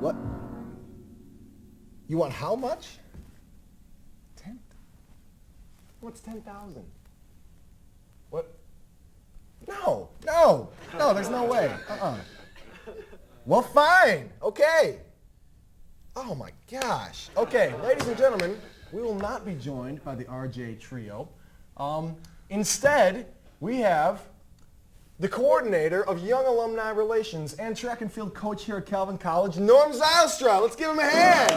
What? You want how much? 10? What's 10,000? What? No, there's no way. Well, fine, okay. Oh my gosh. Okay, ladies and gentlemen, we will not be joined by the RJ Trio. Instead, we have the coordinator of Young Alumni Relations and track and field coach here at Calvin College, Norm Zylstra. Let's give him a hand.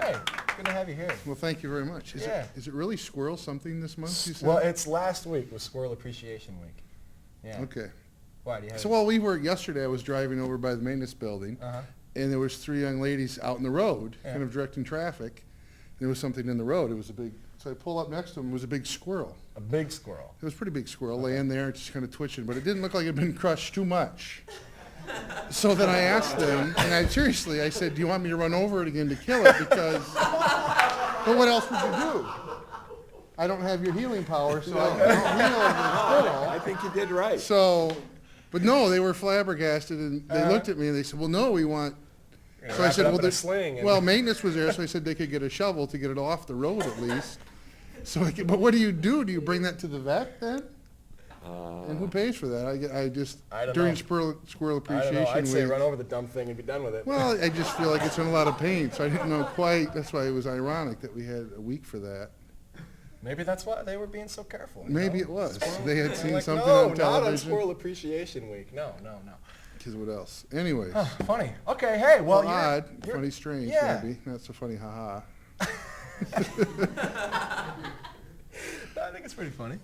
Hey, good to have you here. Well, thank you very much. Is it really squirrel something this month, you said? Well, it's last week was Squirrel Appreciation Week. Yeah. Okay. Why, do you have So while we were, yesterday I was driving over by the maintenance building, and there was 3 young ladies out in the road, kind of directing traffic. There was something in the road. It was a big, so I pulled up next to them. It was a big squirrel. A big squirrel. It was a pretty big squirrel laying there, just kind of twitching, but it didn't look like it had been crushed too much. So then I asked them, and I said, do you want me to run over it again to kill it? Because, but what else would you do? I don't have your healing power, so I don't heal the squirrel. I think you did right. So, but no, they were flabbergasted, and they looked at me and they said, well, no, we want. So I said, well, maintenance was there, so I said they could get a shovel to get it off the road at least. So, but what do you do? Do you bring that to the vet then? And who pays for that? I don't during know. Squirrel Appreciation I don't know. I'd say Week. run over the dumb thing and be done with it. Well, I just feel like it's in a lot of pain, so I didn't know quite. That's why it was ironic that we had a week for that. Maybe that's why they were being so careful. Maybe it was. They had seen like, something no, on television. not on Squirrel Appreciation Week. No. Because what else? Anyways. Funny. Okay, hey, well, odd, funny, strange, maybe. Not so funny, haha. I think it's pretty funny.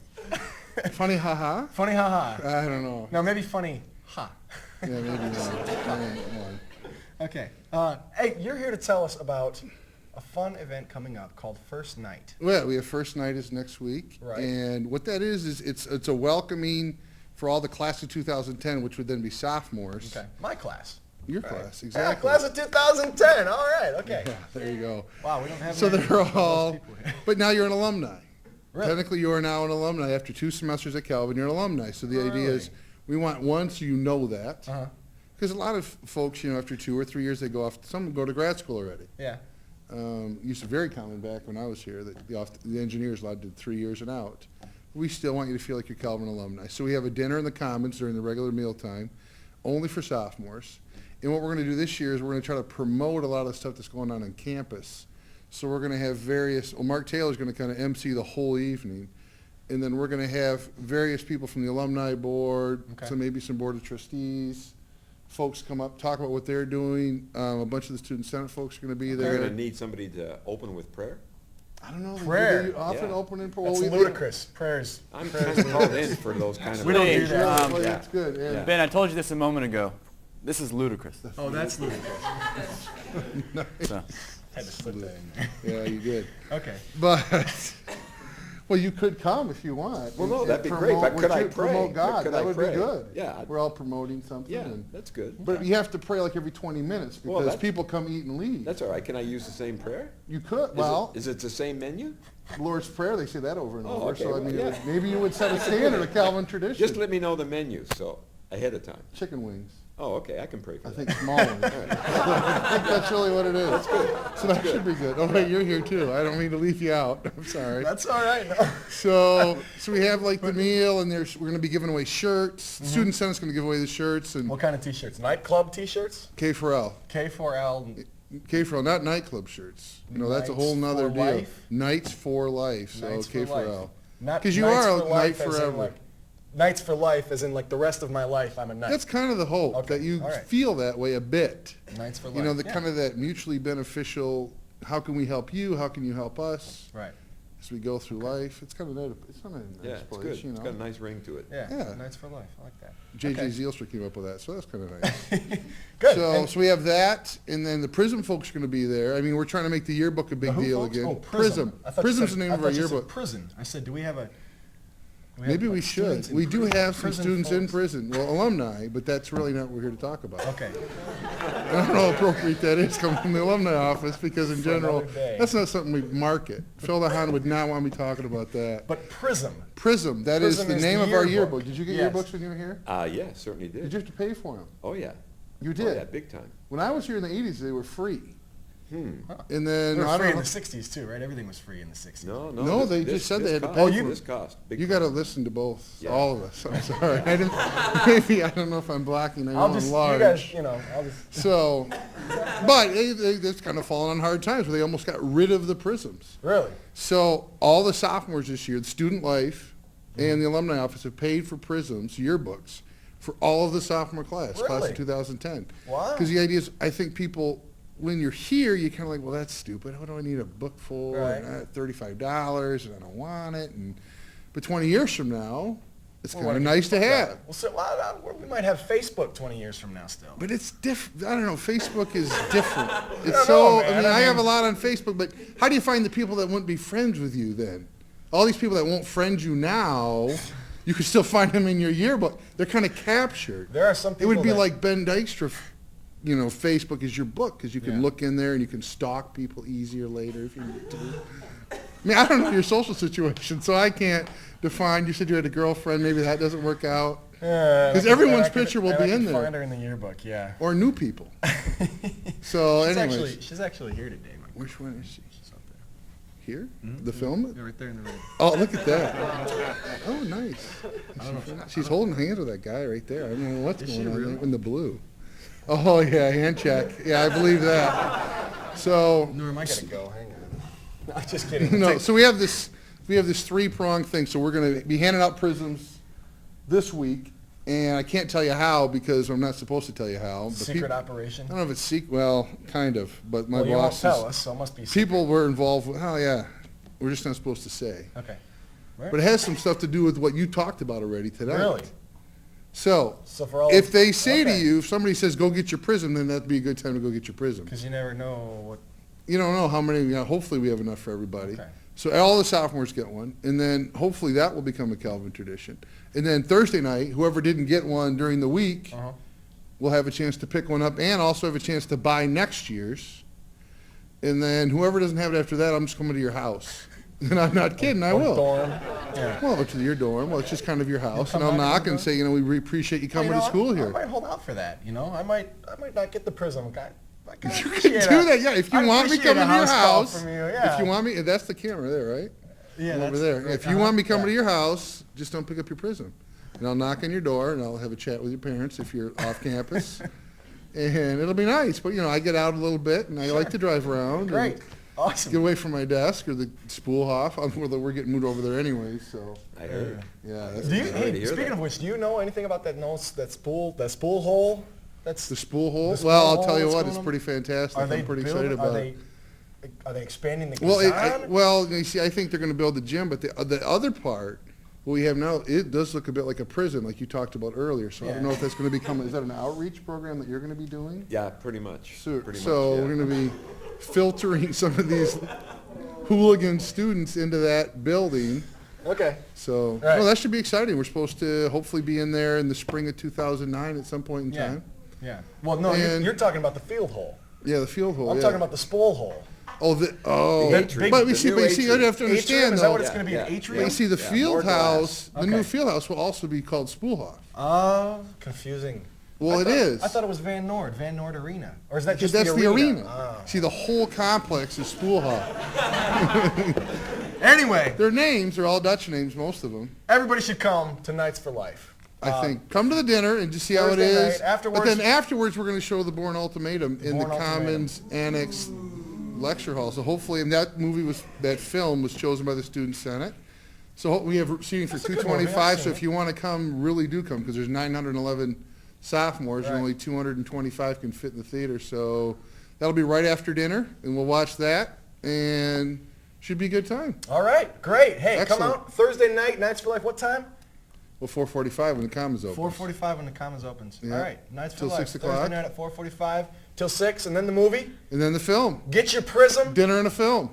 Funny, haha? Funny, haha. I don't know. No, maybe funny, ha. Yeah, maybe one. Okay. Hey, you're here to tell us about a fun event coming up called First Night. Well, we have First Night is next week. Right. And what that is it's a welcoming for all the class of 2010, which would then be sophomores. Okay. My class. Your right. class, exactly. Yeah, class of 2010. All right, okay. Yeah, there you go. Wow, we don't have so they're all, but now you're an alumni. Really? Technically, you are now an alumni. After 2 semesters at Calvin, you're an alumni. So the idea is we want one, so you know that. Because a lot of folks, after 2 or 3 years, they go off, some go to grad school already. Yeah. Used to be very common back when I was here that the engineers allowed to do 3 years and out. We still want you to feel like you're Calvin alumni. So we have a dinner in the Commons during the regular meal time, only for sophomores. And what we're going to do this year is we're going to try to promote a lot of the stuff that's going on campus. So we're going to have Mark Taylor's going to kind of MC the whole evening. And then we're going to have various people from the alumni board, so maybe some board of trustees, folks come up, talk about what they're doing. A bunch of the student senate folks are going to be there. You're going to need somebody to open with prayer? I don't know. Prayer. Do they often open in prayer? That's ludicrous. Prayers. I'm kind of called in for those kind of We don't do that. Well, that's good. Yeah. Ben, I told you this a moment ago. This is ludicrous. Oh, that's ludicrous. So. Had to slip that in there. Yeah, you did. Okay. But, well, you could come if you want. Well, no, and that'd be great, but could I pray? Promote God. Could that I would pray? be good. Yeah. We're all promoting something. Yeah, that's good. But you have to pray like every 20 minutes because people come eat and leave. That's all right. Can I use the same prayer? You could. Is it the same menu? Lord's Prayer, they say that over and over. Okay, so, I mean, well, maybe you would set a standard, a Calvin tradition. Just let me know the menu, so ahead of time. Chicken wings. Oh, okay, I can pray for I that. think small ones. I think that's really what it is. That's good. So that should be good. Oh, wait, you're here too. I don't mean to leave you out. I'm sorry. That's all right. No. So we have like the meal, and we're going to be giving away shirts. The Student Senate's going to give away the shirts. And What kind of T-shirts? Nightclub T-shirts? K4L. K4L. K4L, not nightclub shirts. That's a whole nother deal. Life? Nights for life. So Nights for K4L. life. Not Because you nights are for a life night as in, forever. like, nights for life, as in like the rest of my life, I'm a knight. That's kind of the hope, Okay, that you all right. feel that way a bit. Nights for life. The kind of that mutually beneficial, how can we help you, how can you help us Right. as we go through life. It's kind of nice. It's not a nice Yeah, it's place, good. It's got a nice ring to it. Yeah. Nights for life. I like that. J.J. Okay. Zylstra came up with that, so that's kind of nice. Good. So we have that, and then the Prism folks are going to be there. I mean, we're trying to make the yearbook a big Who, deal folks? again. Oh, Prism. I thought you Prism's said- the name I of our thought you said yearbook. prison. I said, do we have a... Maybe we should. We do have some prison students in folks. prison, well, alumni, but that's really not what we're here to talk about. Okay. I don't know how appropriate that is coming from the alumni office, because in For general, another day. that's not something we market. Phil DeHaan would not want me talking about that. But Prism. Prism, that is Prism the is name the of our yearbook. yearbook. Did you get Yes. yearbooks when you were here? Yeah, certainly Did did. you have to pay for them? Oh, yeah. You Oh, did? yeah, big time. When I was here in the 80s, they were free. Hmm. And They then, were I free don't in know, the 60s too, right? Everything was free in the 60s. No, No, they this- just said they this had to cost- pay Oh, you- This cost. Big you time. got to listen to both, Yeah. all of us. I'm sorry. I didn't, maybe, I don't know if I'm blocking, I know I'll I'm just, large. you guys, I'll just. So, but they've kind of fallen on hard times where they almost got rid of the prisms. Really? So all the sophomores this year, the student life and the alumni office have paid for prisms, yearbooks, for all of the sophomore class Really? of 2010. Wow. Because the idea is, I think people, when you're here, you kind of like, well, that's stupid. What do I need a book for? Right. And, $35, and I don't want it. But 20 years from now, it's Well, kind what of if nice to you look at have. it? Well, so we might have Facebook 20 years from now still. But it's different. I don't know. Facebook is different. It's don't so. know, man. I mean, I I have a mean- lot on Facebook, but how do you find the people that wouldn't be friends with you then? All these people that won't friend you now, you can still find them in your yearbook. They're kind of captured. There are some It people would be that- like Ben Dykstra, Facebook is your book, because you can Yeah. look in there and you can stalk people easier later if you need to. I mean, I don't know your social situation, so I can't define. You said you had a girlfriend. Maybe that doesn't work out. Because everyone's picture will be in there. Find her in the yearbook, yeah. Or new people. So anyways. She's actually here today, Mike. Which one is she? She's up there. Here? The film? Yeah, right there in the room. Oh, look at that. Oh, nice. She's holding hands with that guy right there. I don't know what's Is she going on really? there in the blue. Oh, yeah, hand check. Yeah, I believe that. So, Norm, I gotta go. Hang on. No, just kidding. no, so we have this three-pronged thing. So we're going to be handing out prisms this week, and I can't tell you how because I'm not supposed to tell you how. But Secret operation. I don't know if it's secret. Well, kind of. But my Well, you won't boss tell us, so it must be secret. people were involved with. Oh, yeah. We're just not supposed to say. Okay. Right. But it has some stuff to do with what you talked about already tonight. Really? So, So for all if they say to okay. you, if somebody says, go get your prism, then that'd be a good time to go get your prism. Because you never know what. You don't know how many, hopefully we have enough for everybody. Okay. So all the sophomores get one, and then hopefully that will become a Calvin tradition. And then Thursday night, whoever didn't get one during the week Uh-huh. will have a chance to pick one up and also have a chance to buy next year's. And then whoever doesn't have it after that, I'm just coming to your house. And I'm not kidding, I Or will. dorm. Yeah. Well, to your dorm. Well, it's just kind of your house, and come I'll back knock to the and door? say, we appreciate you coming Well, to school I here. might hold out for that. I might not get the prism. I can You can appreciate do a- that, yeah. If you I want me appreciate coming a to your call house, from you, yeah. if you want me, that's the camera there, right? Yeah, Over that's there. great. If you want me coming Yeah. to your house, just don't pick up your prism, and I'll knock on your door and I'll have a chat with your parents if you're off campus, and it'll be nice. But I get out a little bit, and I like to drive around. Great. And Awesome. get away from my desk or the Spoolhof. We're getting moved over there anyway, so I heard. yeah. That's Do you, Sorry to hey, hear speaking that. of which, do you know anything about that spool hole? That's the spool hole. The spool Well, I'll hole tell you that's what, going it's on? pretty fantastic. Are they I'm pretty building- excited about it. Are they expanding the Well, design? you see, I think they're going to build the gym, but the other part, what we have now, it does look a bit like a prison, like you talked about earlier. So I Yeah. don't know if that's going to become. Is that an outreach program that you're going to be doing? Yeah, pretty much. So, Pretty so much, yeah. we're going to be filtering some of these hooligan students into that building. Okay. So, Right. well, that should be exciting. We're supposed to hopefully be in there in the spring of 2009 at some point in Yeah. time. Yeah. Well, no, And- you're talking about the field hole. Yeah, the field hole. I'm yeah. talking about the spool hole. The atrium. but we The see, new but you see, you atrium. have to understand Atrium? Is that what though. it's going to be? An Yeah. atrium? But you see, the Yeah, field more house, glass. the new Okay. field house will also be called Spoolhof. Oh, confusing. Well, I it thought- is. I thought it was Van Nord Arena. Or is that Because just that's the arena? arena. See, the whole complex is Spoolhof. Anyway, Their names are all Dutch names, most of them. everybody should come to Nights for Life. I think. Come to the dinner and just see how it Thursday is. night, afterwards- But then afterwards, we're going to show the Bourne Ultimatum in the Bourne Ultimatum. Commons Annex lecture hall. So hopefully, and that film was chosen by the Student Senate. So we have seating for That's a good 225. movie. So I've if you want to come, really do come because there's 911 sophomores and Right. only 225 can fit in the theater. So that'll be right after dinner, and we'll watch that, and should be a good time. All right, great. Hey, Excellent. come out Thursday night, Nights for Life. What time? Well, 4:45 when the Commons opens. 4:45 when the Commons opens. Yeah. All right, Nights for Till Life. 6 o'clock. Thursday night at 4:45 till 6, and then the movie. And then the film. Get your prism. Dinner and a film.